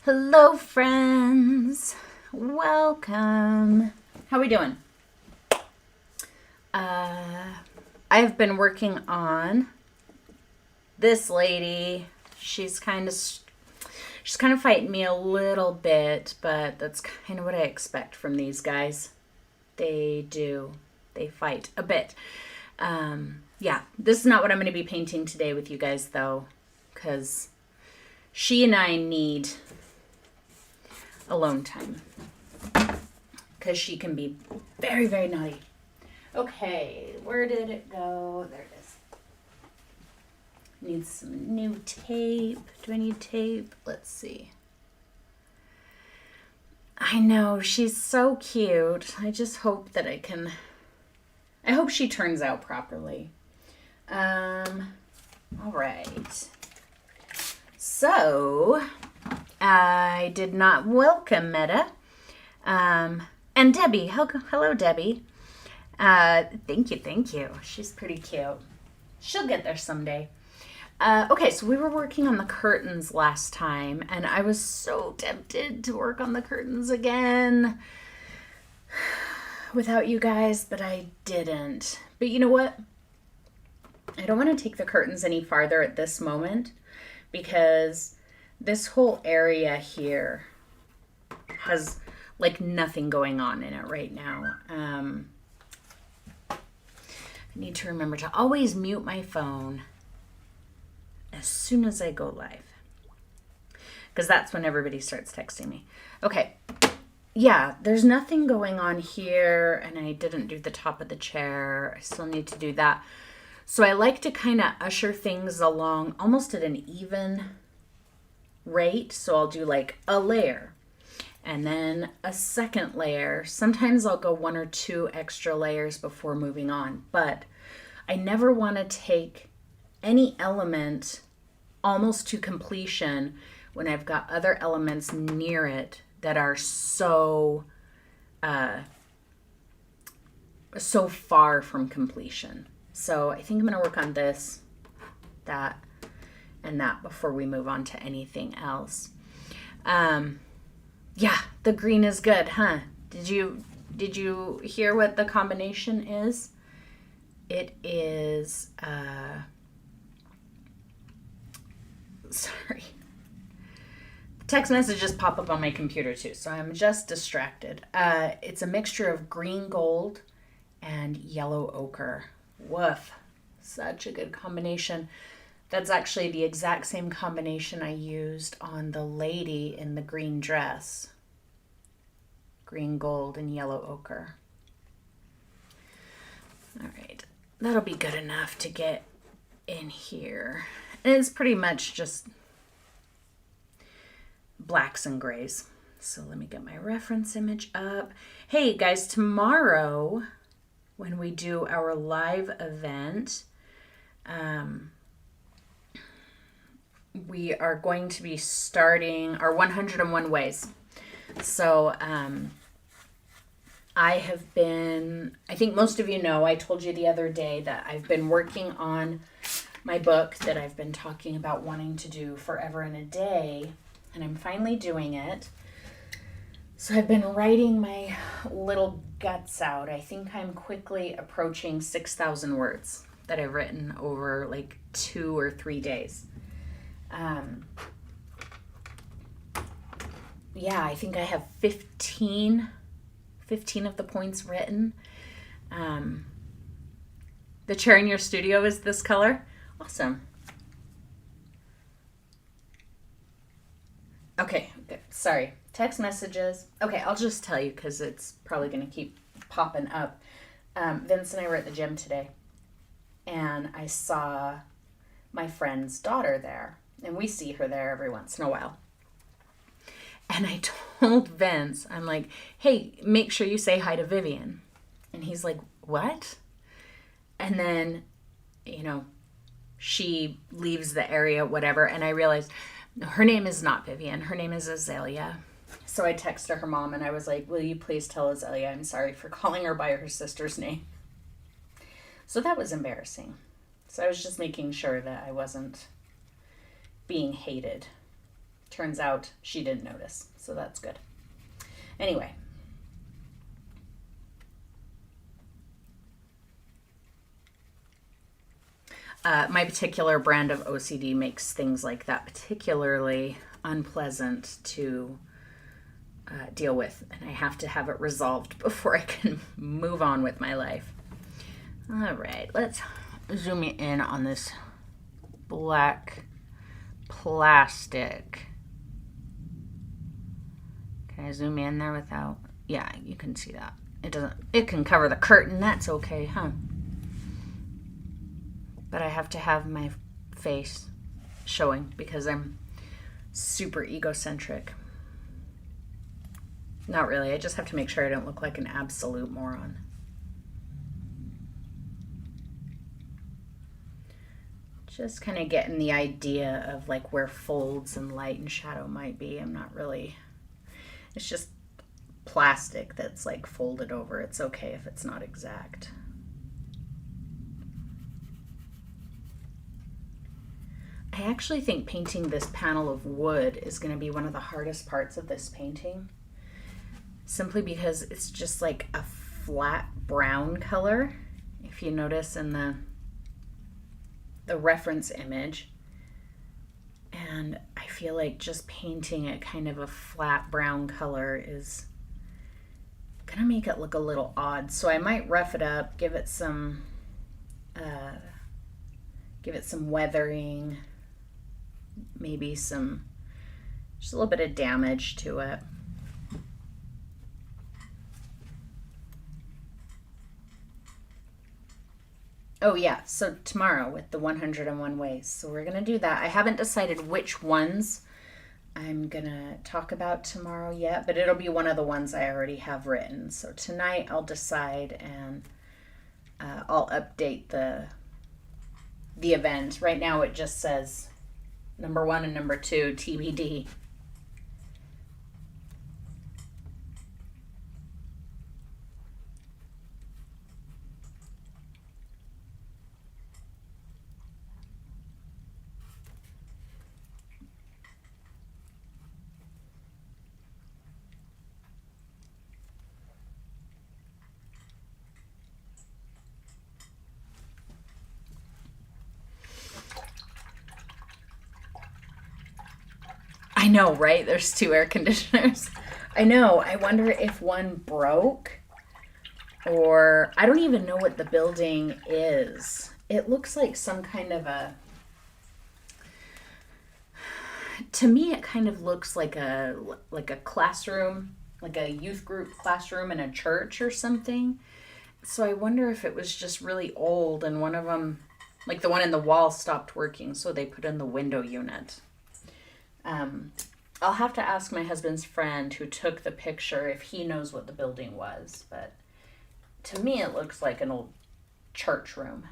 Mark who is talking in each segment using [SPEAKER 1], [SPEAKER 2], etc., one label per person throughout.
[SPEAKER 1] Hello, friends. Welcome. How we doing? I've been working on this lady. She's kind of fighting me a little bit, but that's kind of what I expect from these guys. They do. They fight a bit. Yeah, this is not what I'm going to be painting today with you guys, though, because she and I need alone time because she can be very, very naughty. Okay, where did it go? There it is. Need some new tape. Do I need tape? Let's see. I know, she's so cute. I just hope that I hope she turns out properly. All right. So, I did not welcome Meta. And Debbie. Hello, Debbie. Thank you. She's pretty cute. She'll get there someday. Okay, so we were working on the curtains last time, and I was so tempted to work on the curtains again without you guys, but I didn't. But you know what? I don't want to take the curtains any farther at this moment because this whole area here has like nothing going on in it right now. I need to remember to always mute my phone as soon as I go live, because that's when everybody starts texting me. Okay. Yeah, there's nothing going on here, and I didn't do the top of the chair. I still need to do that. So I like to kind of usher things along almost at an even rate. So I'll do like a layer and then a second layer. Sometimes I'll go one or two extra layers before moving on, but I never want to take any element almost to completion when I've got other elements near it that are so far from completion. So I think I'm going to work on this, that, and that before we move on to anything else. Yeah, the green is good, huh? Did you hear what the combination is? It is, sorry. Text messages pop up on my computer too, so I'm just distracted. It's a mixture of green gold and yellow ochre. Woof. Such a good combination. That's actually the exact same combination I used on the lady in the green dress. Green gold and yellow ochre. All right. That'll be good enough to get in here. And it's pretty much just blacks and grays. So let me get my reference image up. Hey guys, tomorrow when we do our live event, we are going to be starting our 101 ways. So I think most of you know, I told you the other day that I've been working on my book that I've been talking about wanting to do forever and a day, and I'm finally doing it. So I've been writing my little guts out. I think I'm quickly approaching 6,000 words that I've written over like 2 or 3 days. Yeah, I think I have 15 of the points written. The chair in your studio is this color. Awesome. Okay, good. Sorry. Text messages. Okay, I'll just tell you because it's probably going to keep popping up. Vince and I were at the gym today, and I saw my friend's daughter there, and we see her there every once in a while. And I told Vince, I'm like, hey, make sure you say hi to Vivian. And he's like, what? And then, she leaves the area, whatever, and I realized her name is not Vivian. Her name is Azalea. So I texted her mom and I was like, will you please tell Azalea I'm sorry for calling her by her sister's name. So that was embarrassing. So I was just making sure that I wasn't being hated Turns out she didn't notice, so that's good. Anyway. My particular brand of OCD makes things like that particularly unpleasant to deal with, and I have to have it resolved before I can move on with my life. All right, let's zoom in on this black plastic. Can I zoom in there without? Yeah, you can see that. It can cover the curtain. That's okay, huh? But I have to have my face showing because I'm super egocentric. Not really. I just have to make sure I don't look like an absolute moron. Just kind of getting the idea of like where folds and light and shadow might be. I'm not really... It's just plastic that's like folded over. It's okay if it's not exact. I actually think painting this panel of wood is going to be one of the hardest parts of this painting. Simply because it's just like a flat brown color. If you notice in the reference image. And I feel like just painting it kind of a flat brown color is going to make it look a little odd. So I might rough it up, give it some weathering, maybe just a little bit of damage to it. Oh yeah, so tomorrow with the 101 ways. So we're going to do that. I haven't decided which ones I'm going to talk about tomorrow yet, but it'll be one of the ones I already have written. So tonight I'll decide and I'll update the event. Right now it just says number 1 and number 2 TBD. I know, right? There's 2 air conditioners. I know. I wonder if one broke or I don't even know what the building is. It looks like some kind of to me it kind of looks like a classroom, like a youth group classroom in a church or something. So I wonder if it was just really old and one of them, like the one in the wall, stopped working, so they put in the window unit. I'll have to ask my husband's friend who took the picture if he knows what the building was, but to me it looks like an old church room.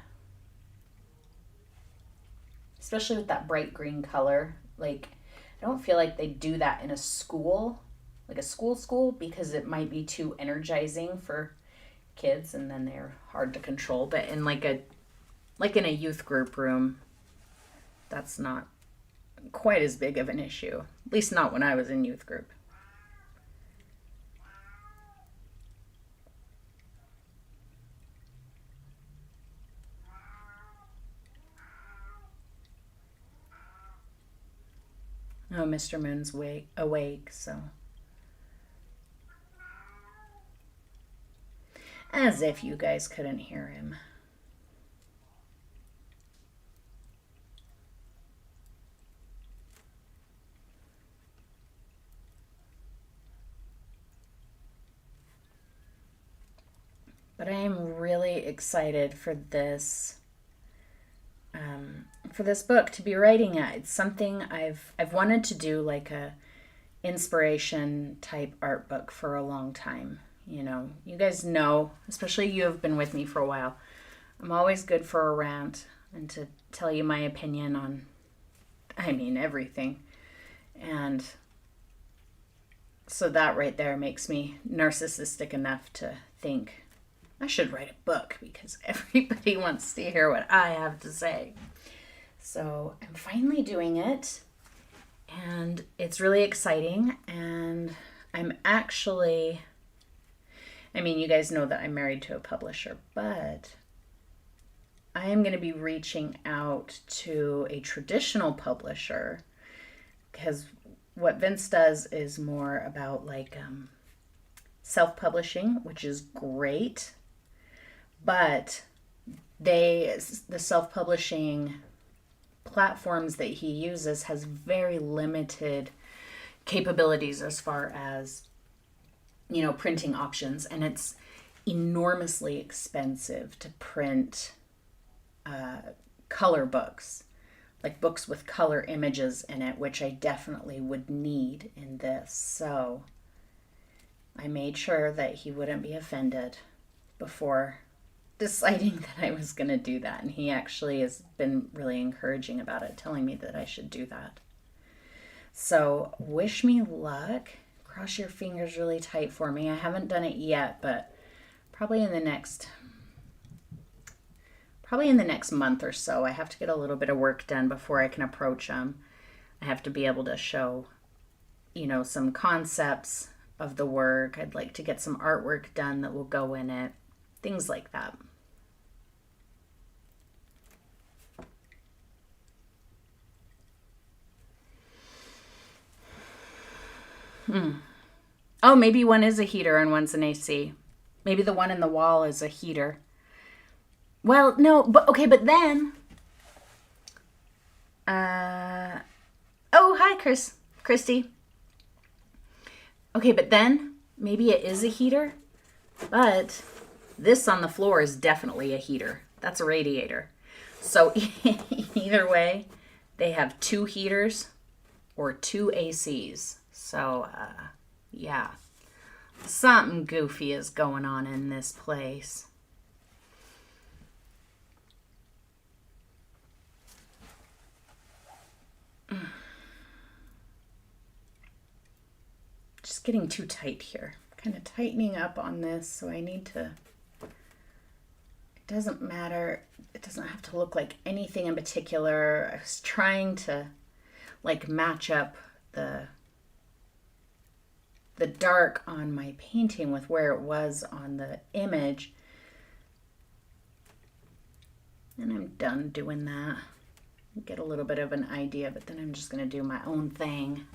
[SPEAKER 1] Especially with that bright green color. Like, I don't feel like they do that in a school, like a school, because it might be too energizing for kids and then they're hard to control. But in in a youth group room, that's not quite as big of an issue. At least not when I was in youth group. Oh, Mr. Moon's awake, so. As if you guys couldn't hear him. But I am really excited for this book to be writing it. It's something I've wanted to do, like a inspiration type art book for a long time. You know, you guys know, especially you have been with me for a while, I'm always good for a rant and to tell you my opinion on, everything. And so that right there makes me narcissistic enough to think I should write a book because everybody wants to hear what I have to say. So I'm finally doing it, And it's really exciting. And I'm actually, I mean, you guys know that I'm married to a publisher, but I am going to be reaching out to a traditional publisher, because what Vince does is more about like self-publishing, which is great, but the self-publishing platforms that he uses has very limited capabilities as far as, you know, printing options, and it's enormously expensive to print color books, like books with color images in it, which I definitely would need in this. So I made sure that he wouldn't be offended before deciding that I was going to do that. And he actually has been really encouraging about it, telling me that I should do that. So wish me luck. Cross your fingers really tight for me. I haven't done it yet, but probably in the next month or so. I have to get a little bit of work done before I can approach them. I have to be able to show, you know, some concepts of the work. I'd like to get some artwork done that will go in it. Things like that. Oh, maybe one is a heater and one's an AC. Maybe the one in the wall is a heater. Well, no, but okay, but then. Oh, hi, Christy. Okay, but then maybe it is a heater, but this on the floor is definitely a heater. That's a radiator. So either way, they have 2 heaters or 2 ACs. So, yeah, something goofy is going on in this place. Just getting too tight here. Kind of tightening up on this, so I need to... It doesn't matter. It doesn't have to look like anything in particular. I was trying to like match up the dark on my painting with where it was on the image. And I'm done doing that. Get a little bit of an idea, but then I'm just going to do my own thing.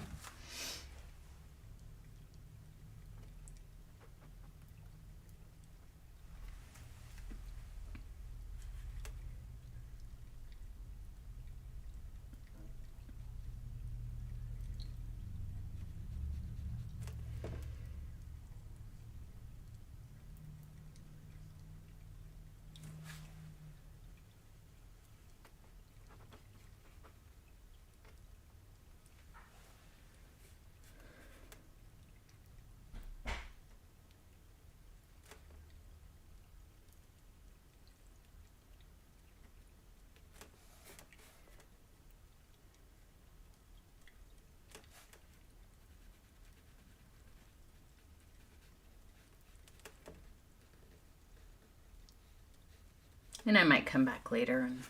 [SPEAKER 1] And I might come back later and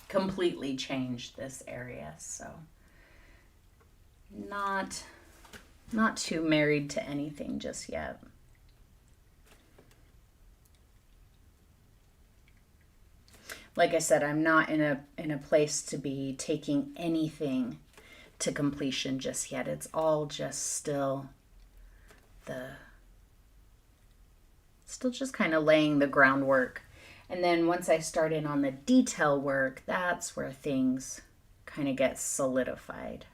[SPEAKER 1] completely change this area. So not too married to anything just yet. Like I said, I'm not in a place to be taking anything to completion just yet. It's all just still just kind of laying the groundwork. And then once I start in on the detail work, that's where things kind of get solidified.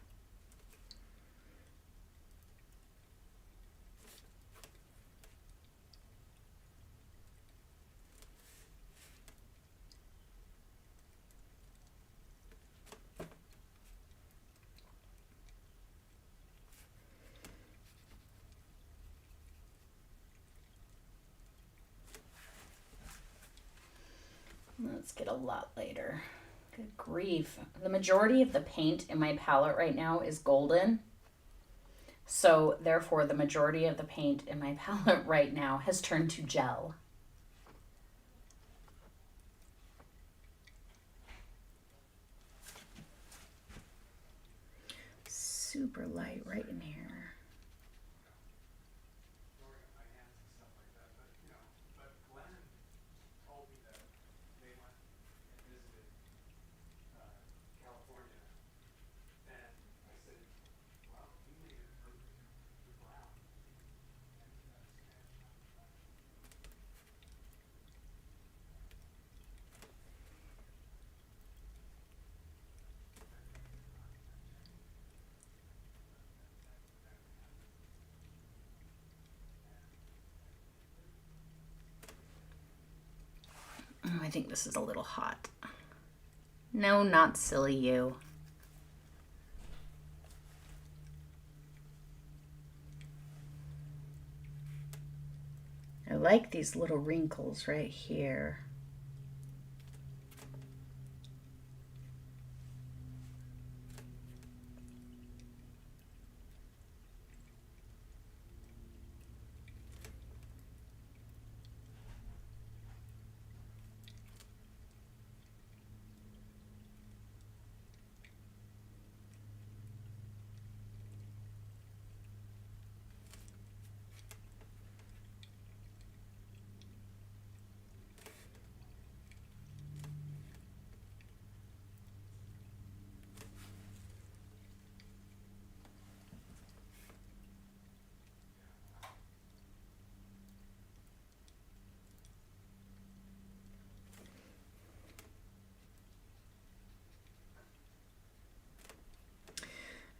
[SPEAKER 1] Let's get a lot later. Good grief. The majority of the paint in my palette right now is golden. So therefore, the majority of the paint in my palette right now has turned to gel. super light right in here. Oh, I think this is a little hot. No, not silly you. I like these little wrinkles right here.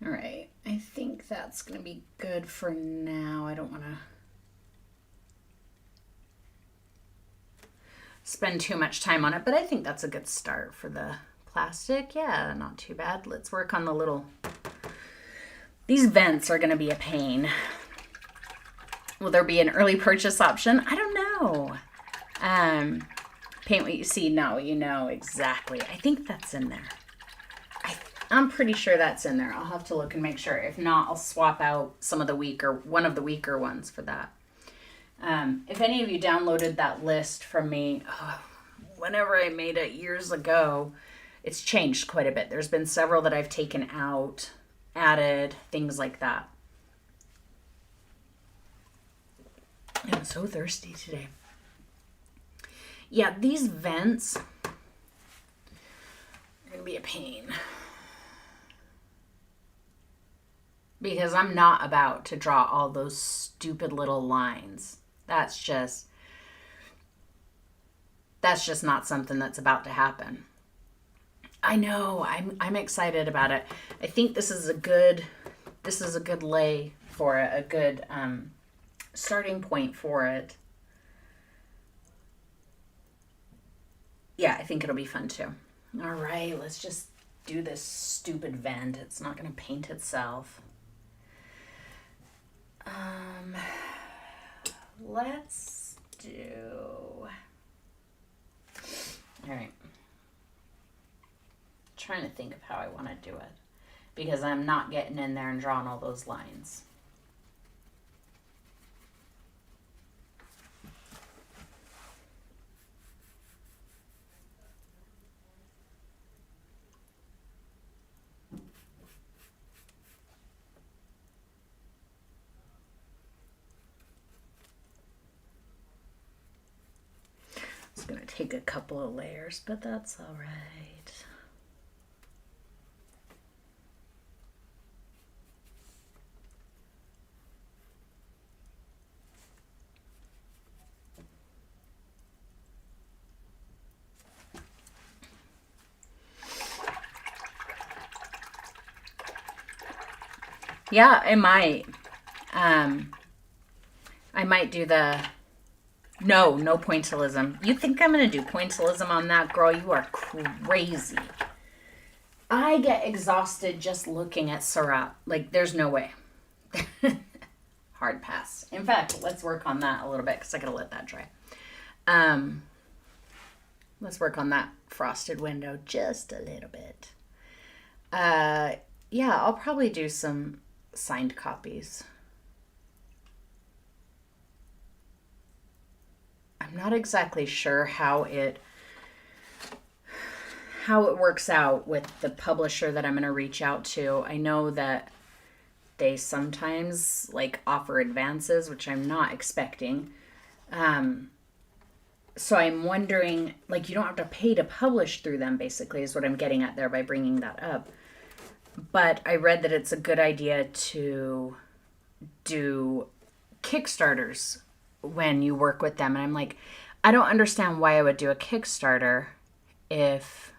[SPEAKER 1] All right, I think that's going to be good for now. I don't want to spend too much time on it, but I think that's a good start for the plastic. Yeah, not too bad. Let's work on the little... These vents are going to be a pain. Will there be an early purchase option? I don't know. Paint what you see, not what you know. Exactly. I think that's in there. I'm pretty sure that's in there. I'll have to look and make sure. If not, I'll swap out some of the one of the weaker ones for that. If any of you downloaded that list from me, whenever I made it years ago, it's changed quite a bit. There's been several that I've taken out, added, things like that. I'm so thirsty today. Yeah, these vents are going to be a pain. Because I'm not about to draw all those stupid little lines. That's just not something that's about to happen. I know, I'm excited about it. I think this is a good lay for it, a good starting point for it. Yeah, I think it'll be fun too. All right, let's just do this stupid vent. It's not going to paint itself. Let's do... All right. Trying to think of how I want to do it because I'm not getting in there and drawing all those lines. It's going to take a couple of layers, but that's all right. Yeah, I might. I might do the... No pointillism. You think I'm going to do pointillism on that? Girl, you are crazy. I get exhausted just looking at Seurat. Like, there's no way. Hard pass. In fact, let's work on that a little bit because I got to let that dry. Let's work on that frosted window just a little bit. Yeah, I'll probably do some signed copies. I'm not exactly sure how it works out with the publisher that I'm going to reach out to. I know that They sometimes like offer advances, which I'm not expecting. So I'm wondering, like, you don't have to pay to publish through them, basically, is what I'm getting at there by bringing that up. But I read that it's a good idea to do Kickstarters when you work with them. And I'm like, I don't understand why I would do a Kickstarter if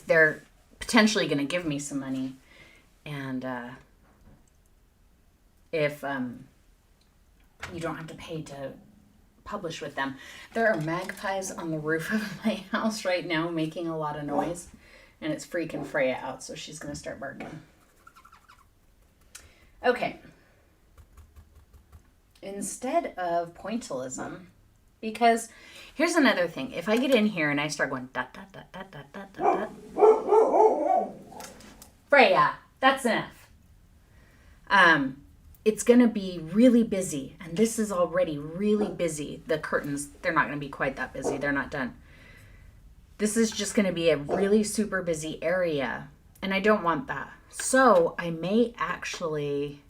[SPEAKER 1] they're potentially going to give me some money, and if you don't have to pay to publish with them. There are magpies on the roof of my house right now making a lot of noise, and it's freaking Freya out, so she's going to start barking. Okay. Instead of pointillism, because here's another thing. If I get in here and I start going dot dot dot dot dot dot dot dot, Freya, that's enough. It's going to be really busy, and this is already really busy. The curtains, they're not going to be quite that busy. They're not done. This is just going to be a really super busy area, and I don't want that. So I may actually,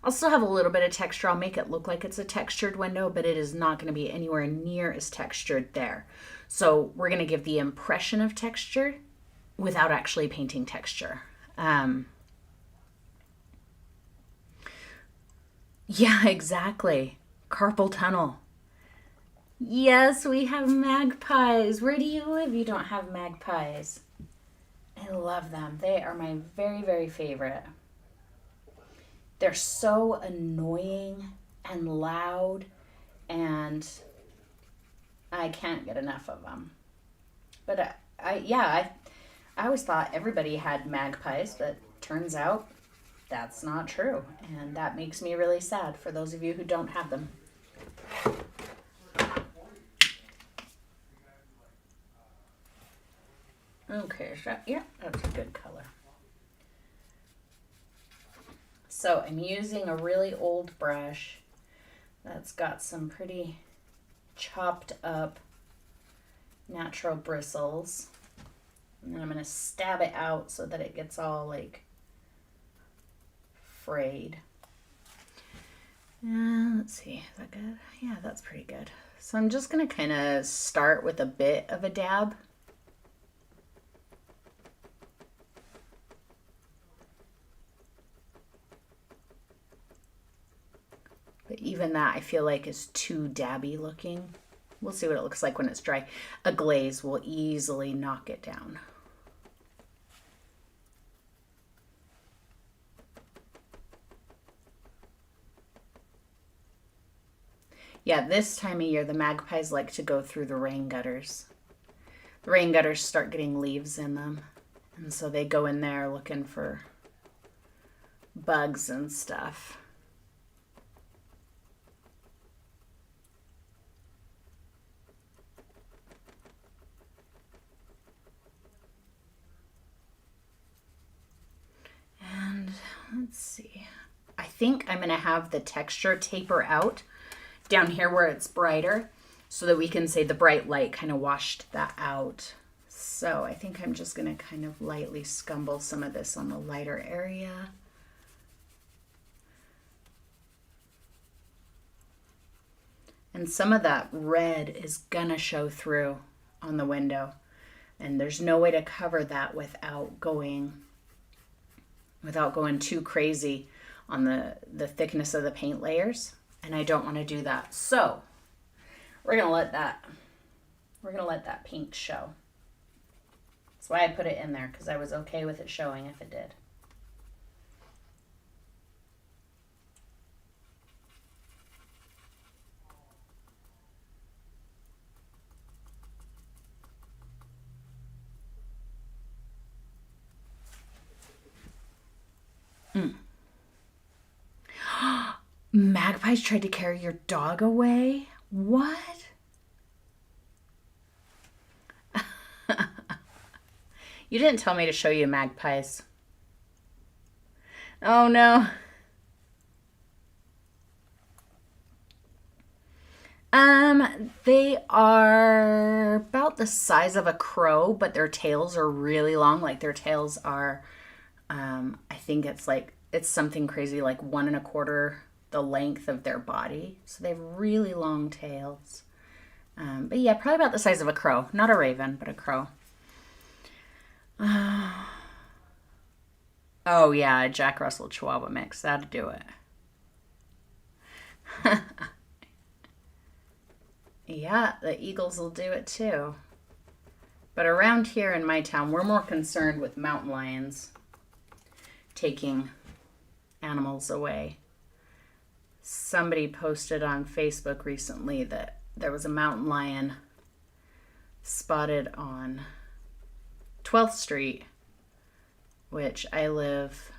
[SPEAKER 1] I'll still have a little bit of texture. I'll make it look like it's a textured window, but it is not going to be anywhere near as textured there. So we're going to give the impression of texture without actually painting texture. Yeah, exactly. Carpal tunnel. Yes, we have magpies. Where do you live? You don't have magpies. I love them. They are my very, very favorite. They're so annoying and loud, and I can't get enough of them. But I always thought everybody had magpies, but turns out that's not true. And that makes me really sad for those of you who don't have them. Okay, so yeah, that's a good color. So I'm using a really old brush that's got some pretty chopped up natural bristles. And then I'm going to stab it out so that it gets all like frayed. Let's see, is that good? Yeah, that's pretty good. So I'm just going to kind of start with a bit of a dab. But even that I feel like is too dabby looking. We'll see what it looks like when it's dry. A glaze will easily knock it down. Yeah, this time of year, the magpies like to go through the rain gutters. The rain gutters start getting leaves in them, and so they go in there looking for bugs and stuff. And let's see. I think I'm going to have the texture taper out down here where it's brighter, so that we can say the bright light kind of washed that out. So I think I'm just going to kind of lightly scumble some of this on the lighter area. And some of that red is going to show through on the window. And there's no way to cover that without going too crazy on the thickness of the paint layers. And I don't want to do that. So we're going to let that paint show. That's why I put it in there, because I was okay with it showing if it did. Magpies tried to carry your dog away? What? You didn't tell me to show you magpies. Oh no. They are about the size of a crow, but their tails are really long. Like their tails are I think it's something crazy like 1.25 the length of their body. So they have really long tails. But yeah, probably about the size of a crow. Not a raven, but a crow. Oh yeah, a Jack Russell Chihuahua mix. That'd do it. Yeah, the eagles will do it too. But around here in my town, we're more concerned with mountain lions taking animals away. Somebody posted on Facebook recently that there was a mountain lion spotted on 12th Street, which I live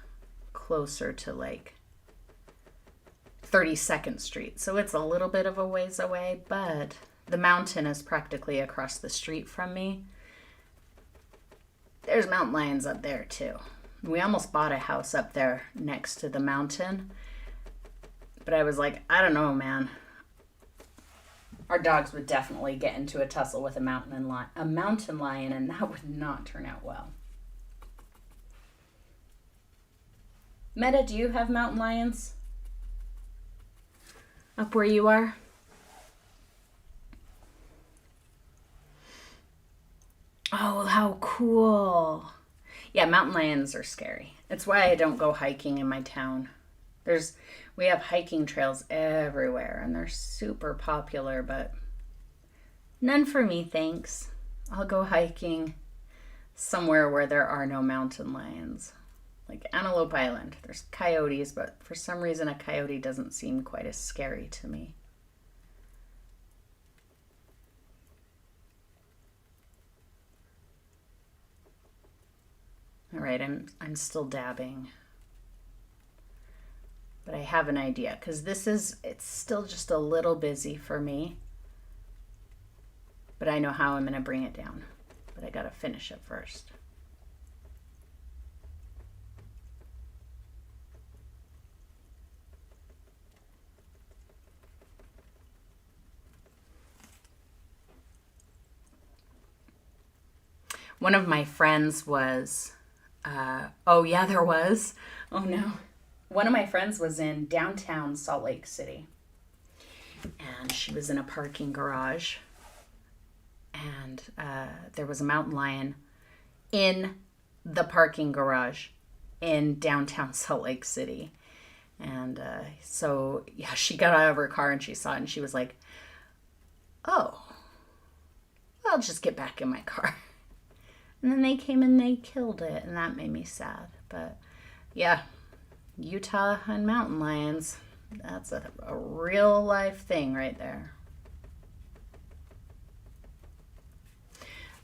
[SPEAKER 1] closer to like 32nd Street. So it's a little bit of a ways away, but the mountain is practically across the street from me. There's mountain lions up there too. We almost bought a house up there next to the mountain. But I was like, I don't know, man. Our dogs would definitely get into a tussle with a mountain lion, and that would not turn out well. Meta, do you have mountain lions up where you are? Oh, how cool. Yeah, mountain lions are scary. It's why I don't go hiking in my town. We have hiking trails everywhere and they're super popular, but none for me, thanks. I'll go hiking somewhere where there are no mountain lions. Like Antelope Island. There's coyotes, but for some reason a coyote doesn't seem quite as scary to me. All right, I'm still dabbing. But I have an idea because it's still just a little busy for me. But I know how I'm going to bring it down. But I got to finish it first. One of my friends was, oh yeah, there was. Oh no. One of my friends was in downtown Salt Lake City. And she was in a parking garage. And there was a mountain lion in the parking garage in downtown Salt Lake City. And so, yeah, she got out of her car and she saw it and she was like, oh, I'll just get back in my car. And then they came and they killed it, and that made me sad. But yeah, Utah and mountain lions, that's a real life thing right there.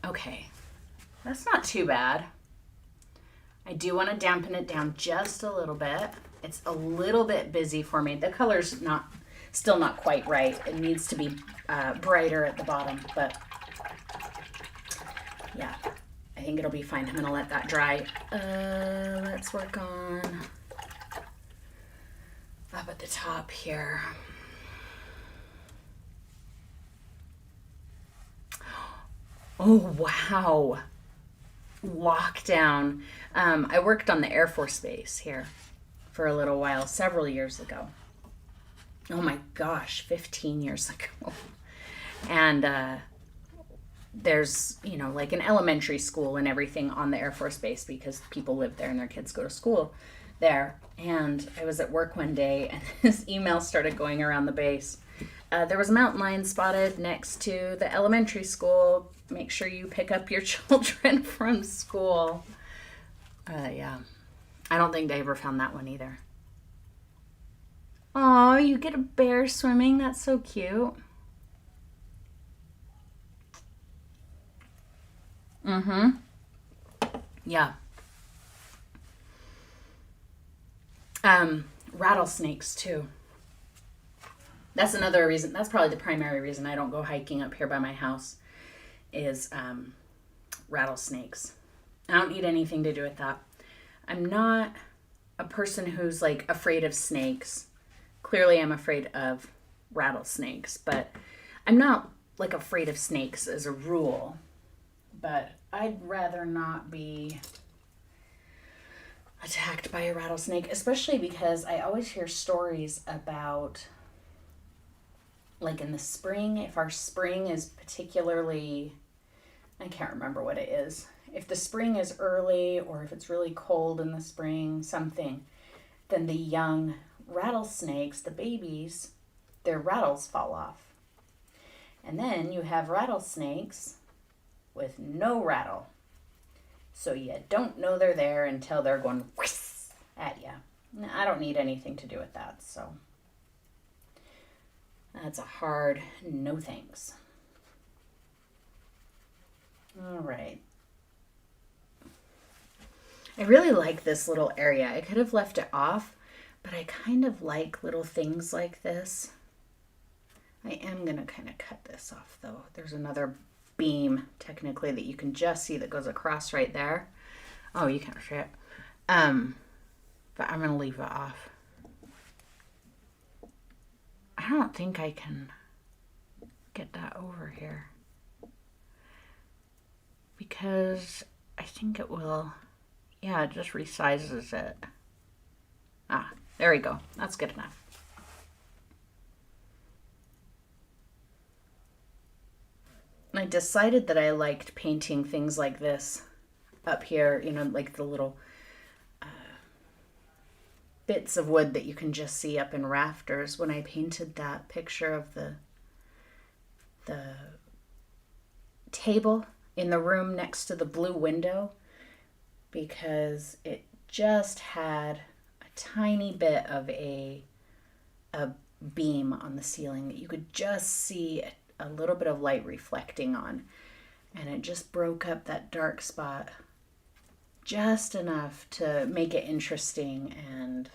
[SPEAKER 1] Okay, that's not too bad. I do want to dampen it down just a little bit. It's a little bit busy for me. The color's still not quite right. It needs to be brighter at the bottom, but yeah, I think it'll be fine. I'm gonna let that dry. Let's work on up at the top here. Oh, wow. Lockdown. I worked on the Air Force Base here for a little while, several years ago. Oh my gosh, 15 years ago. And there's, like an elementary school and everything on the Air Force Base because people live there and their kids go to school there. And I was at work one day and this email started going around the base. There was a mountain lion spotted next to the elementary school. Make sure you pick up your children from school. Yeah. I don't think they ever found that one either. Aw, you get a bear swimming. That's so cute. Mm-hmm. Yeah. Rattlesnakes too. That's another reason. That's probably the primary reason I don't go hiking up here by my house is rattlesnakes. I don't need anything to do with that. I'm not a person who's like afraid of snakes. Clearly I'm afraid of rattlesnakes, but I'm not like afraid of snakes as a rule. But I'd rather not be attacked by a rattlesnake, especially because I always hear stories about, like in the spring, if our spring is particularly, I can't remember what it is. If the spring is early or if it's really cold in the spring, something, then the young rattlesnakes, the babies, their rattles fall off. And then you have rattlesnakes with no rattle. So you don't know they're there until they're going whiz at you. I don't need anything to do with that, so that's a hard no thanks. All right. I really like this little area. I could have left it off, but I kind of like little things like this. I am going to kind of cut this off though. There's another beam technically that you can just see that goes across right there. Oh, you can't see it. But I'm going to leave it off. I don't think I can get that over here because I think it will, yeah, it just resizes it. Ah, there we go. That's good enough. I decided that I liked painting things like this up here, you know, like the little bits of wood that you can just see up in rafters when I painted that picture of the table in the room next to the blue window, because it just had a tiny bit of a beam on the ceiling that you could just see a little bit of light reflecting on, and it just broke up that dark spot just enough to make it interesting, and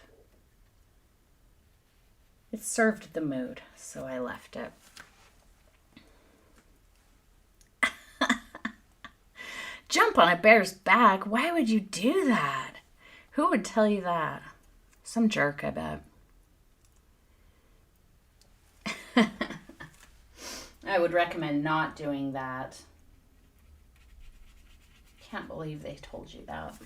[SPEAKER 1] it served the mood, so I left it. Jump on a bear's back? Why would you do that? Who would tell you that? Some jerk, I bet. I would recommend not doing that. Can't believe they told you that.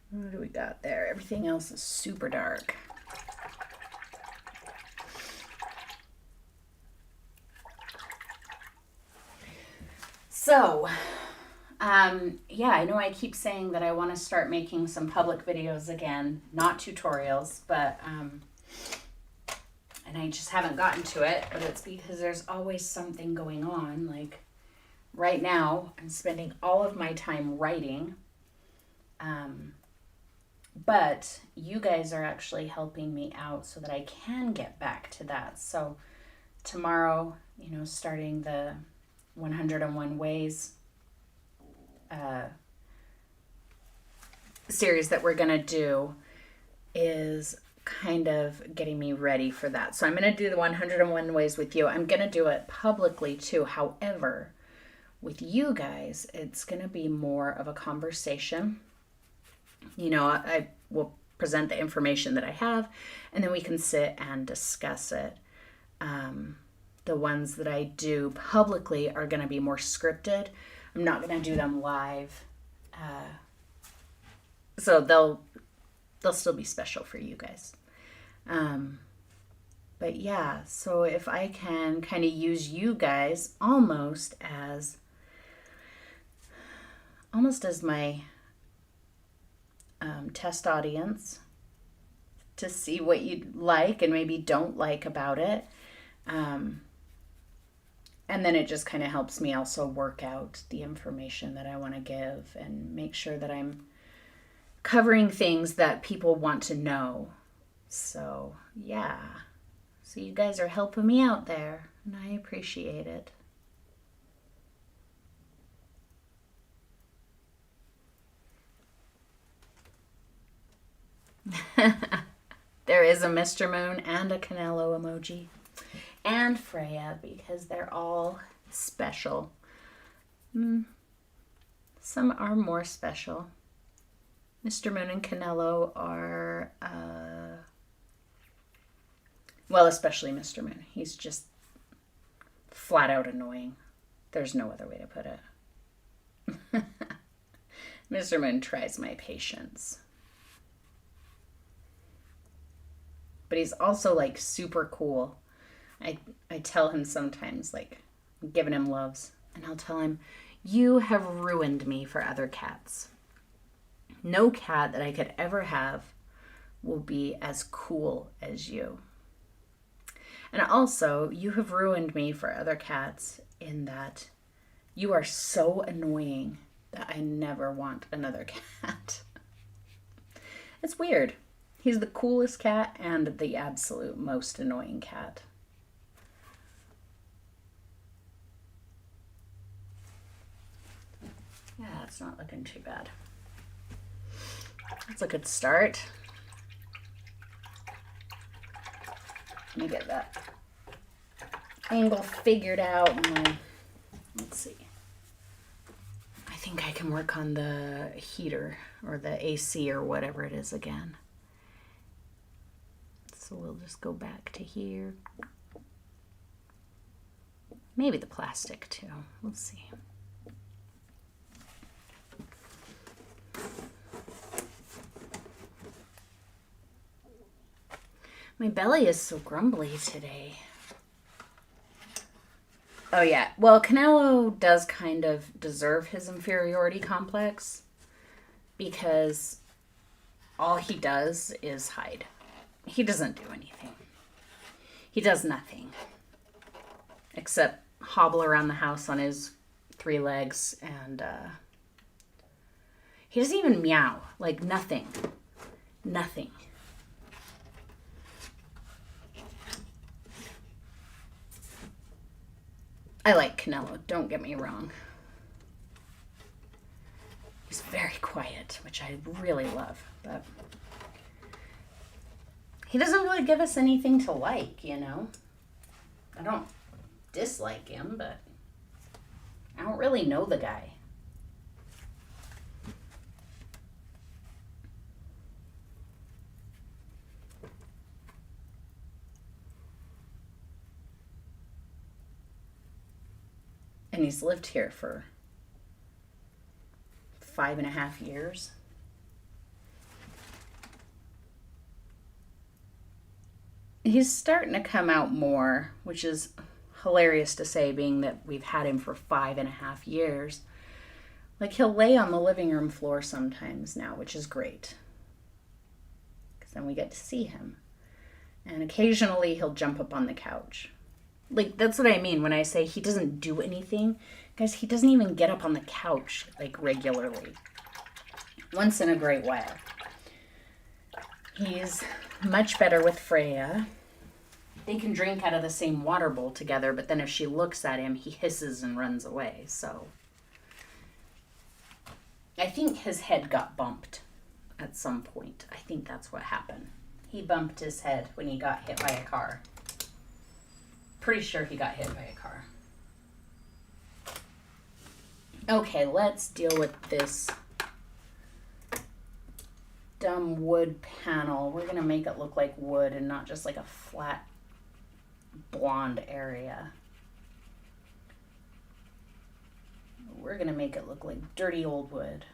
[SPEAKER 1] What do we got there? Everything else is super dark. So, yeah, I know I keep saying that I want to start making some public videos again, not tutorials, but, and I just haven't gotten to it, but it's because there's always something going on. Like right now, I'm spending all of my time writing, but you guys are actually helping me out so that I can get back to that. So tomorrow, you know, starting the 101 Ways series that we're going to do is kind of getting me ready for that. So I'm going to do the 101 Ways with you. I'm going to do it publicly too. However, with you guys, it's going to be more of a conversation. You know, I will present the information that I have, and then we can sit and discuss it. The ones that I do publicly are going to be more scripted. I'm not going to do them live. So they'll still be special for you guys. But yeah, so if I can kind of use you guys almost as my test audience to see what you like and maybe don't like about it. And then it just kind of helps me also work out the information that I want to give and make sure that I'm covering things that people want to know. So, yeah. So you guys are helping me out there, and I appreciate it. There is a Mr. Moon and a Canelo emoji. And Freya, because they're all special. Some are more special. Mr. Moon and Canelo are, well, especially Mr. Moon. He's just flat out annoying. There's no other way to put it. Mr. Moon tries my patience. But he's also like super cool. I tell him sometimes, like, I'm giving him loves, and I'll tell him, "You have ruined me for other cats. No cat that I could ever have will be as cool as you. And also, you have ruined me for other cats in that you are so annoying that I never want another cat." It's weird. He's the coolest cat and the absolute most annoying cat. Yeah, it's not looking too bad. That's a good start. Let me get that angle figured out. Let's see. I think I can work on the heater or the AC or whatever it is again. So we'll just go back to here. Maybe the plastic too. We'll see. My belly is so grumbly today. Oh yeah, well, Canelo does kind of deserve his inferiority complex because all he does is hide. He doesn't do anything. He does nothing except hobble around the house on his 3 legs, and he doesn't even meow. Like, nothing. Nothing. I like Canelo, don't get me wrong. He's very quiet, which I really love, but he doesn't really give us anything to like, you know? I don't dislike him, but I don't really know the guy. And he's lived here for 5.5 years. He's starting to come out more, which is hilarious to say, being that we've had him for 5.5 years. Like, he'll lay on the living room floor sometimes now, which is great, because then we get to see him. And occasionally he'll jump up on the couch. Like, that's what I mean when I say he doesn't do anything. Guys, he doesn't even get up on the couch, like, regularly. Once in a great while. He's much better with Freya. They can drink out of the same water bowl together, but then if she looks at him, he hisses and runs away, so. I think his head got bumped at some point. I think that's what happened. He bumped his head when he got hit by a car. Pretty sure he got hit by a car. Okay, let's deal with this dumb wood panel. We're going to make it look like wood and not just like a flat blonde area. We're going to make it look like dirty old wood.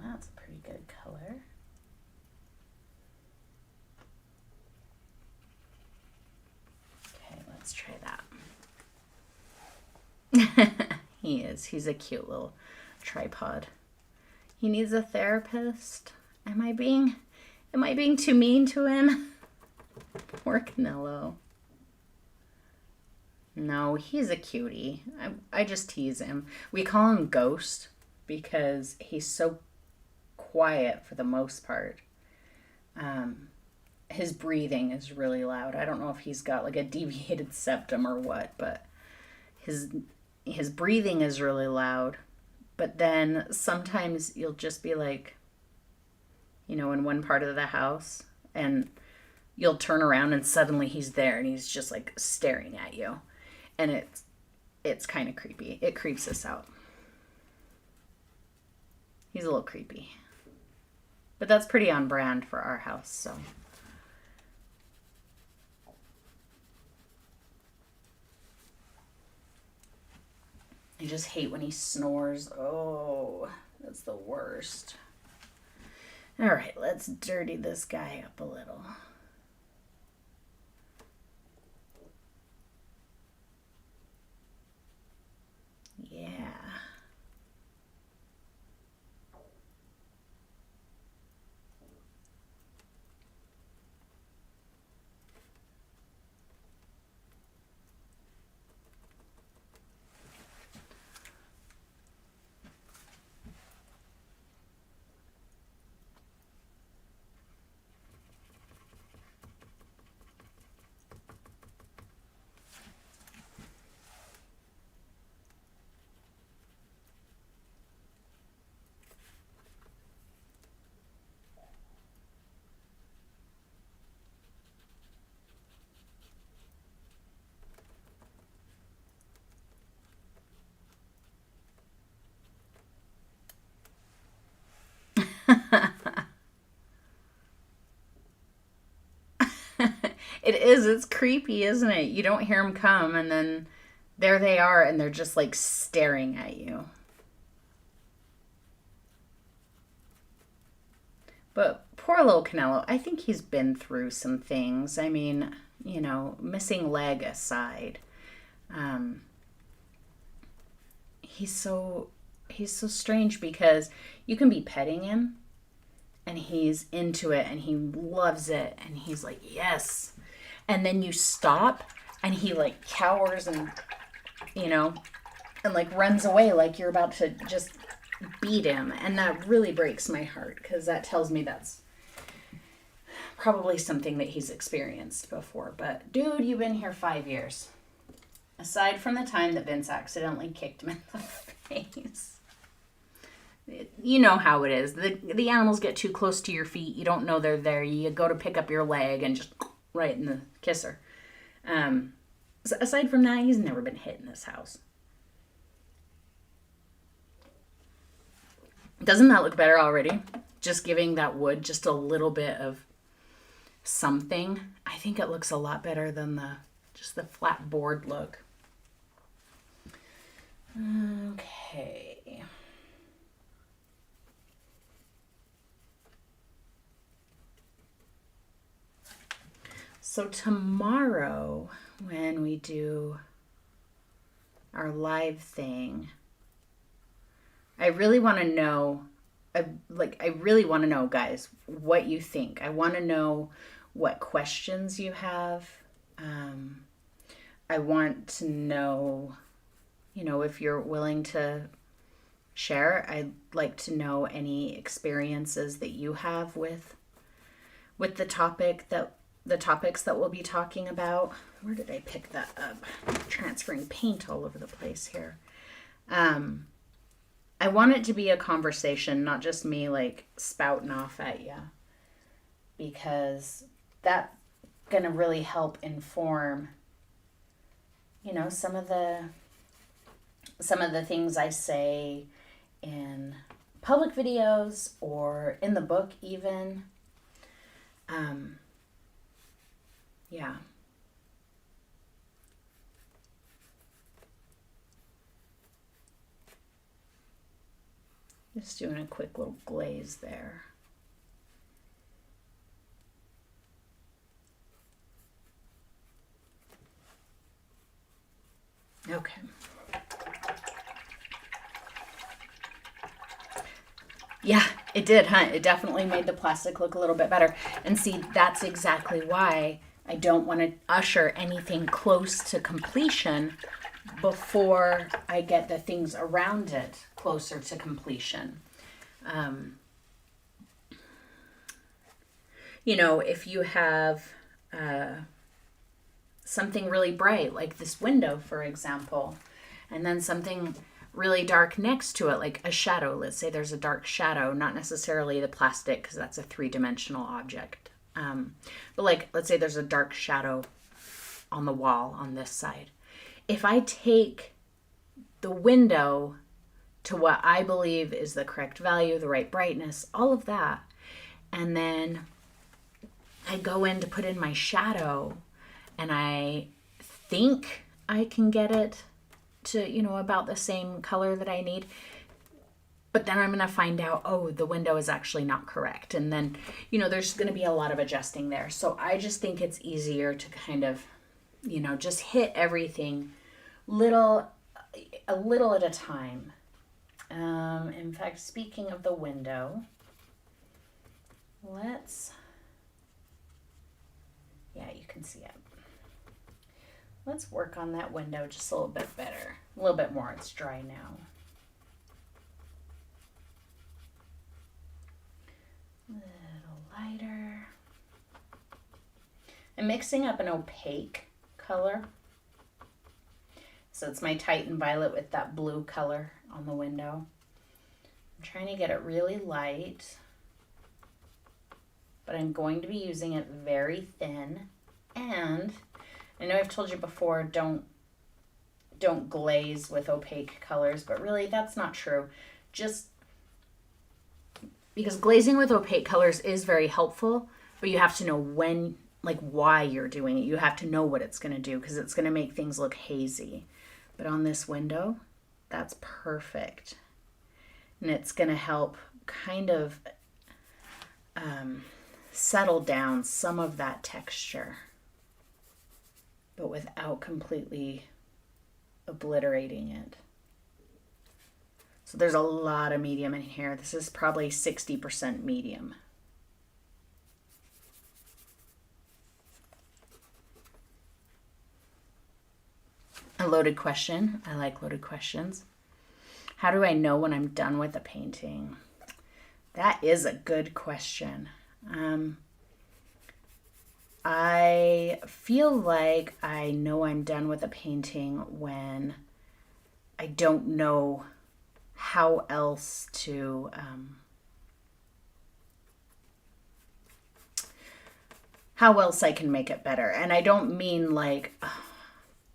[SPEAKER 1] That's a pretty good color. Okay, let's try that. He is. He's a cute little tripod. He needs a therapist. Am I being too mean to him? Poor Canelo. No, he's a cutie. I just tease him. We call him Ghost because he's so quiet for the most part. His breathing is really loud. I don't know if he's got like a deviated septum or what, but his breathing is really loud. But then sometimes you'll just be like, you know, in one part of the house, and you'll turn around and suddenly he's there and he's just like staring at you. And it's kind of creepy. It creeps us out. He's a little creepy. But that's pretty on brand for our house, so. I just hate when he snores. Oh, that's the worst. All right, let's dirty this guy up a little. Yeah. It is. It's creepy, isn't it? You don't hear them come, and then there they are, and they're just like staring at you. But poor little Canelo, I think he's been through some things. I mean, missing leg aside, um, he's so strange because you can be petting him and he's into it and he loves it and he's like, yes. And then you stop and he like cowers and, and like runs away like you're about to just beat him. And that really breaks my heart because that tells me that's probably something that he's experienced before. But dude, you've been here 5 years. Aside from the time that Vince accidentally kicked him in the face. You know how it is. The animals get too close to your feet. You don't know they're there. You go to pick up your leg and just right in the kisser. So aside from that, he's never been hit in this house. Doesn't that look better already? Just giving that wood just a little bit of something. I think it looks a lot better than the flat board look. Okay. So tomorrow, when we do our live thing, I really want to know, guys, what you think. I want to know what questions you have. I want to know, if you're willing to share. I'd like to know any experiences that you have with the topics that we'll be talking about. Where did I pick that up? I'm transferring paint all over the place here. I want it to be a conversation, not just me like spouting off at you, because that's going to really help inform, some of the things I say in public videos or in the book even. Yeah. Just doing a quick little glaze there. Okay. Yeah, it did, huh? It definitely made the plastic look a little bit better. And see, that's exactly why I don't want to usher anything close to completion before I get the things around it closer to completion. If you have something really bright, like this window, for example, and then something really dark next to it, like a shadow. Let's say there's a dark shadow, not necessarily the plastic, because that's a three-dimensional object. But like, let's say there's a dark shadow on the wall on this side. If I take the window to what I believe is the correct value, the right brightness, all of that, and then I go in to put in my shadow and I think I can get it to, about the same color that I need. But then I'm going to find out, oh, the window is actually not correct. And then, there's going to be a lot of adjusting there. So I just think it's easier to kind of, just hit everything a little at a time. In fact, speaking of the window, you can see it. Let's work on that window just a little bit better. A little bit more. It's dry now. A little lighter. I'm mixing up an opaque color. So it's my Titan Violet with that blue color on the window. I'm trying to get it really light, but I'm going to be using it very thin. And I know I've told you before, don't glaze with opaque colors, but really that's not true. Just because glazing with opaque colors is very helpful, but you have to know why you're doing it. You have to know what it's going to do, because it's going to make things look hazy. But on this window, that's perfect. And it's going to help kind of settle down some of that texture, but without completely obliterating it. So there's a lot of medium in here. This is probably 60% medium. A loaded question. I like loaded questions. How do I know when I'm done with a painting? That is a good question. I feel like I know I'm done with a painting when I don't know how else to how else I can make it better. And I don't mean like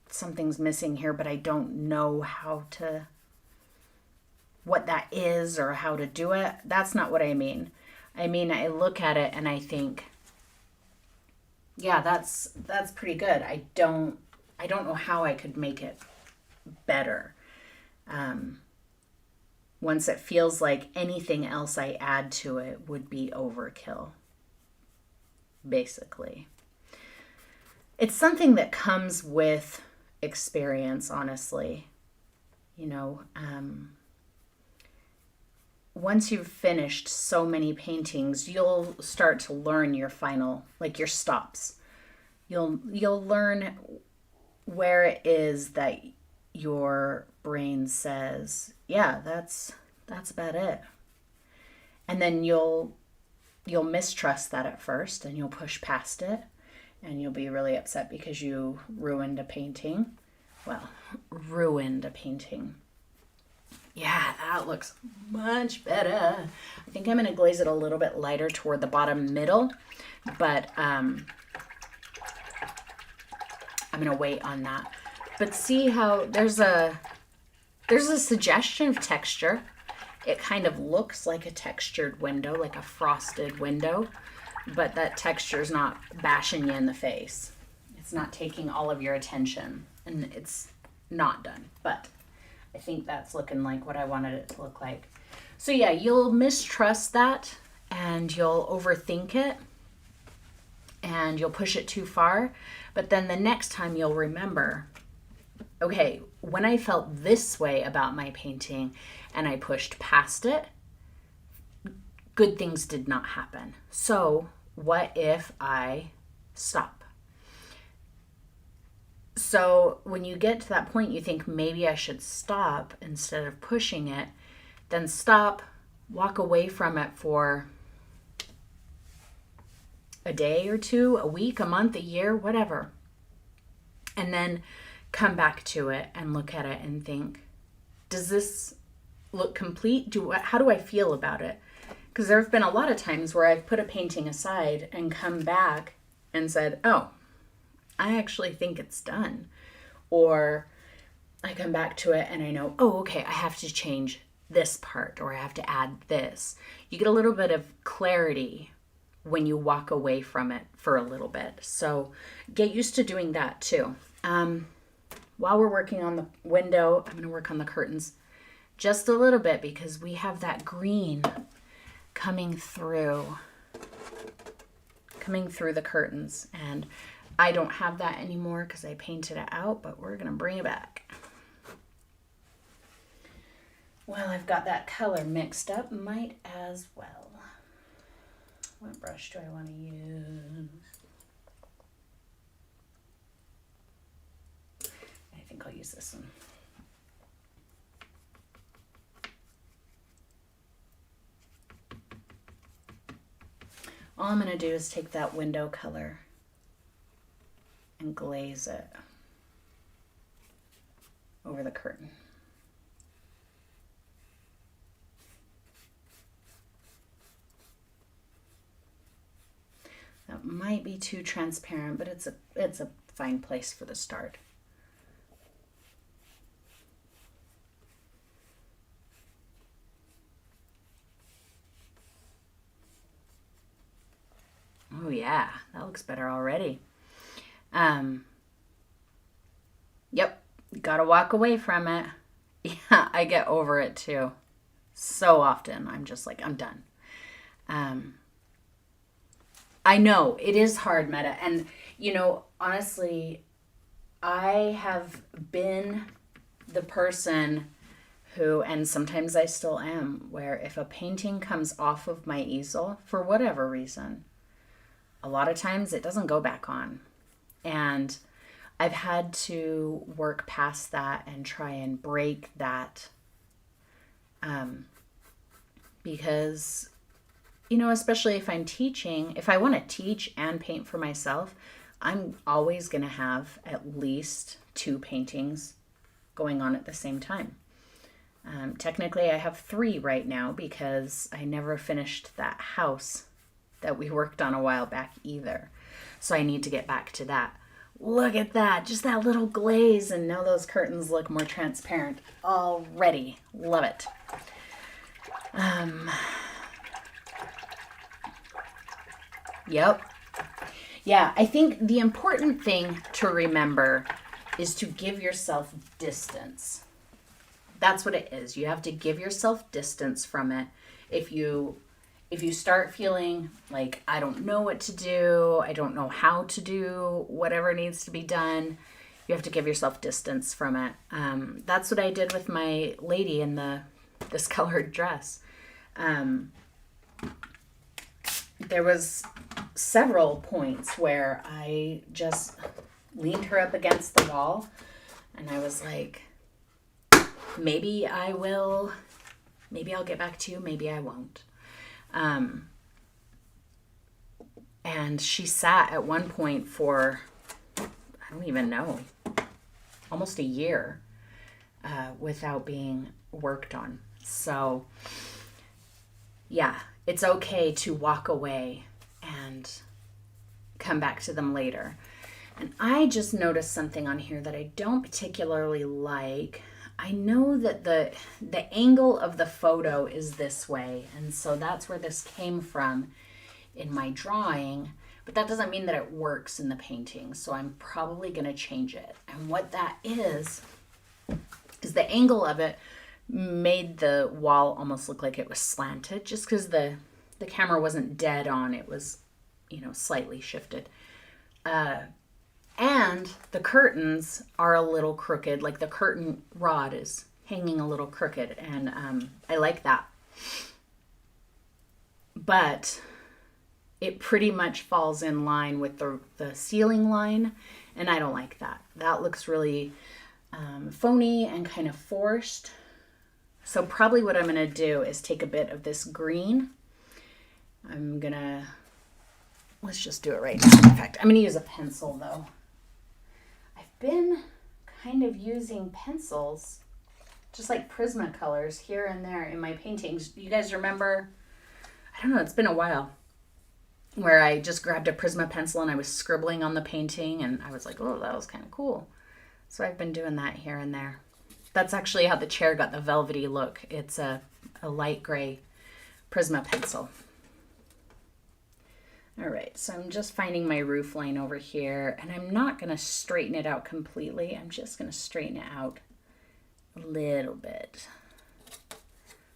[SPEAKER 1] something's missing here, but I don't know what that is or how to do it. That's not what I mean. I mean, I look at it and I think, yeah, that's pretty good. I don't know how I could make it better. Once it feels like anything else I add to it would be overkill, basically. It's something that comes with experience, honestly. Once you've finished so many paintings, you'll start to learn your final, like your stops. You'll learn where it is that your brain says, yeah, that's about it. And then you'll mistrust that at first, and you'll push past it, and you'll be really upset because you ruined a painting. Well, ruined a painting. Yeah, that looks much better. I think I'm going to glaze it a little bit lighter toward the bottom middle, but I'm going to wait on that. But see how there's a suggestion of texture. It kind of looks like a textured window, like a frosted window, but that texture is not bashing you in the face. It's not taking all of your attention, and it's not done, but I think that's looking like what I wanted it to look like. So yeah, you'll mistrust that, and you'll overthink it, and you'll push it too far. But then the next time you'll remember, okay, when I felt this way about my painting and I pushed past it, good things did not happen. So what if I stop? So when you get to that point, you think maybe I should stop instead of pushing it, then stop, walk away from it for a day or two, a week, a month, a year, whatever. And then come back to it and look at it and think, does this look complete? How do I feel about it? Because there have been a lot of times where I've put a painting aside and come back and said, oh, I actually think it's done. Or I come back to it and I know, oh, okay, I have to change this part or I have to add this. You get a little bit of clarity when you walk away from it for a little bit. So get used to doing that too. While we're working on the window, I'm going to work on the curtains just a little bit because we have that green coming through the curtains, and I don't have that anymore because I painted it out, but we're going to bring it back. Well, I've got that color mixed up, might as well. What brush do I want to use? I think I'll use this one. All I'm going to do is take that window color and glaze it over the curtain. That might be too transparent, but it's a fine place for the start. Oh yeah, that looks better already. Yep, gotta walk away from it. Yeah, I get over it too. So often I'm just like, I'm done. I know it is hard, Meta. And, honestly, I have been the person who, and sometimes I still am, where if a painting comes off of my easel for whatever reason, a lot of times it doesn't go back on. And I've had to work past that and try and break that. Because, especially if I'm teaching, if I want to teach and paint for myself, I'm always going to have at least 2 paintings going on at the same time. Technically, I have 3 right now because I never finished that house that we worked on a while back either. So I need to get back to that. Look at that, just that little glaze, and now those curtains look more transparent already. Love it. Yep. Yeah, I think the important thing to remember is to give yourself distance. That's what it is. You have to give yourself distance from it. If you start feeling like, I don't know what to do, I don't know how to do whatever needs to be done, you have to give yourself distance from it. That's what I did with my lady in this colored dress. There was several points where I just leaned her up against the wall and I was like, maybe I'll get back to you, maybe I won't. And she sat at one point for, I don't even know, almost a year without being worked on. So yeah, it's okay to walk away and come back to them later. And I just noticed something on here that I don't particularly like. I know that the angle of the photo is this way, and so that's where this came from in my drawing, but that doesn't mean that it works in the painting, so I'm probably going to change it. And what that is the angle of it made the wall almost look like it was slanted, just because the camera wasn't dead on. It was, slightly shifted. And the curtains are a little crooked, like the curtain rod is hanging a little crooked, and I like that. But it pretty much falls in line with the ceiling line, and I don't like that. That looks really phony and kind of forced. So probably what I'm going to do is take a bit of this green. Let's just do it right now. In fact, I'm going to use a pencil though. I've been kind of using pencils, just like Prismacolors here and there in my paintings. You guys remember, don't know, it's been a while, where I just grabbed a Prisma pencil and I was scribbling on the painting, and I was like, oh, that was kind of cool. So I've been doing that here and there. That's actually how the chair got the velvety look. It's a light gray Prisma pencil. All right, so I'm just finding my roof line over here, and I'm not going to straighten it out completely. I'm just going to straighten it out a little bit.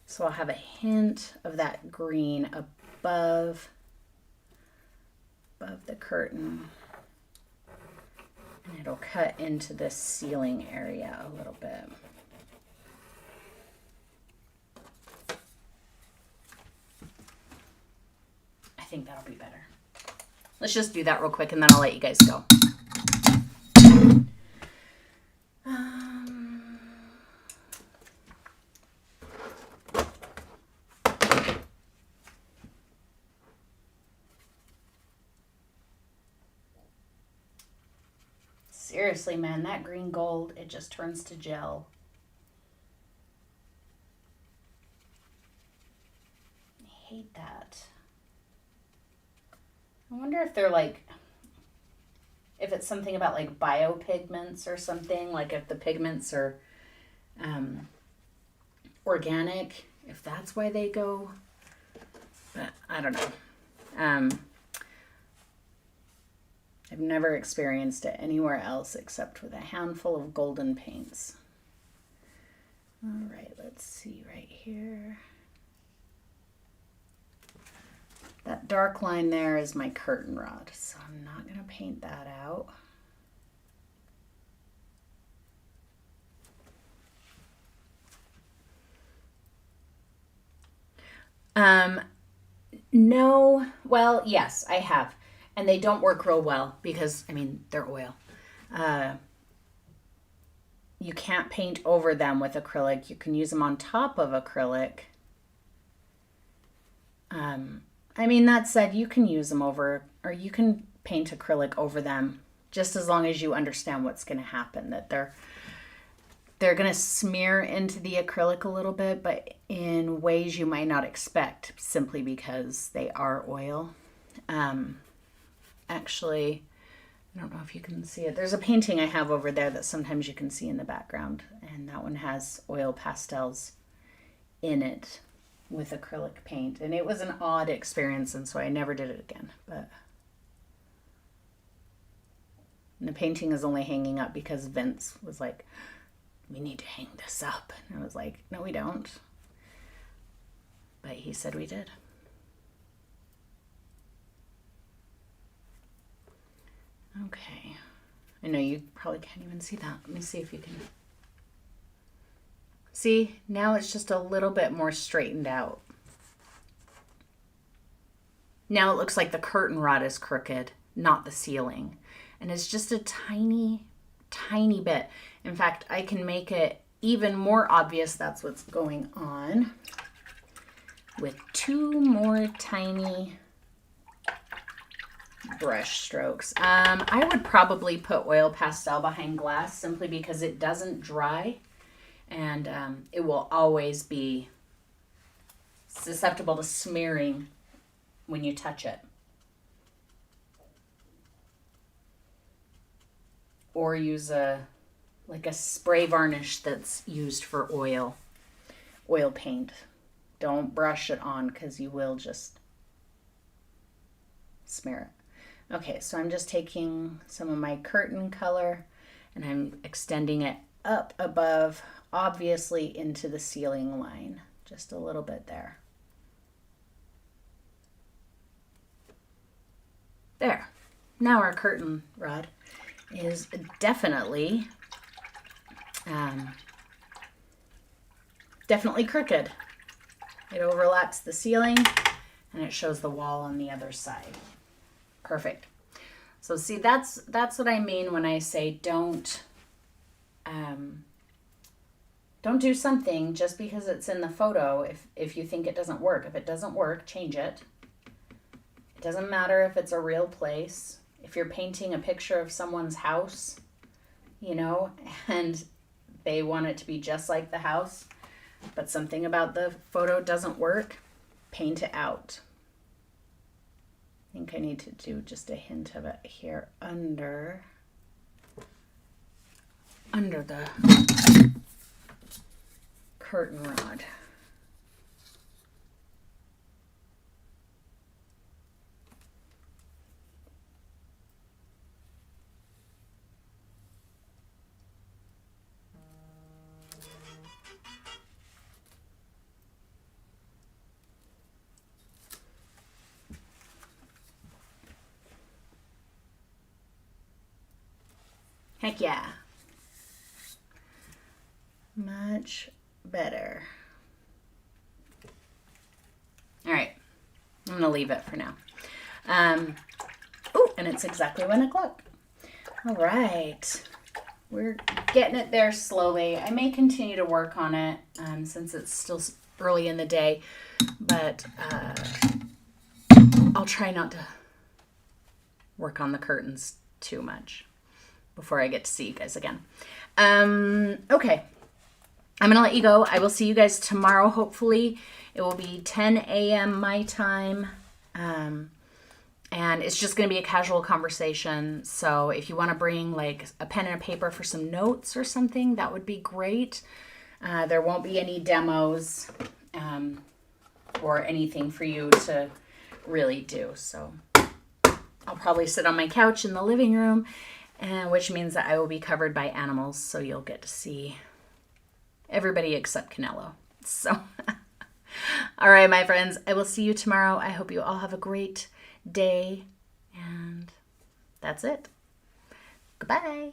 [SPEAKER 1] So I'll have a hint of that green above the curtain, and it'll cut into this ceiling area a little bit. I think that'll be better. Let's just do that real quick and then I'll let you guys go. Seriously, man, that green gold, it just turns to gel. I hate that. I wonder if they're like, if it's something about like biopigments or something, like if the pigments are organic, if that's why they go, but I don't know. I've never experienced it anywhere else except with a handful of golden paints. All right, let's see right here. That dark line there is my curtain rod, so I'm not going to paint that out. No, well, yes, I have. And they don't work real well because, I mean, they're oil. You can't paint over them with acrylic. You can use them on top of acrylic. I mean, that said, you can use them over, or you can paint acrylic over them, just as long as you understand what's going to happen, that they're going to smear into the acrylic a little bit, but in ways you might not expect, simply because they are oil. Actually, I don't know if you can see it. There's a painting I have over there that sometimes you can see in the background, and that one has oil pastels in it with acrylic paint, and it was an odd experience, and so I never did it again. But the painting is only hanging up because Vince was like, we need to hang this up, and I was like, no, we don't, but he said we did. Okay, I know you probably can't even see that. Let me see if you can. See, now it's just a little bit more straightened out. Now it looks like the curtain rod is crooked, not the ceiling. And it's just a tiny, tiny bit. In fact, I can make it even more obvious that's what's going on with two more tiny brush strokes. I would probably put oil pastel behind glass simply because it doesn't dry. And it will always be susceptible to smearing when you touch it. Or use a spray varnish that's used for oil paint. Don't brush it on because you will just smear it. Okay, so I'm just taking some of my curtain color and I'm extending it up above, obviously into the ceiling line, just a little bit there. There. Now our curtain rod is definitely crooked. It overlaps the ceiling and it shows the wall on the other side. Perfect. So see, that's what I mean when I say don't do something just because it's in the photo if you think it doesn't work. If it doesn't work, change it. It doesn't matter if it's a real place. If you're painting a picture of someone's house, and they want it to be just like the house, but something about the photo doesn't work, paint it out. think I need to do just a hint of it here under the curtain rod. Heck yeah. Much better. All right, I'm gonna leave it for now. Oh, and it's exactly 1 o'clock. All right, we're getting it there slowly. I may continue to work on it since it's still early in the day, but I'll try not to work on the curtains too much before I get to see you guys again. Okay. I'm going to let you go. I will see you guys tomorrow. Hopefully it will be 10 a.m. my time. And it's just going to be a casual conversation. So if you want to bring like a pen and a paper for some notes or something, that would be great. There won't be any demos or anything for you to really do. So I'll probably sit on my couch in the living room, which means that I will be covered by animals. So you'll get to see everybody except Canelo. So, all right, my friends, I will see you tomorrow. I hope you all have a great day. And that's it. Goodbye.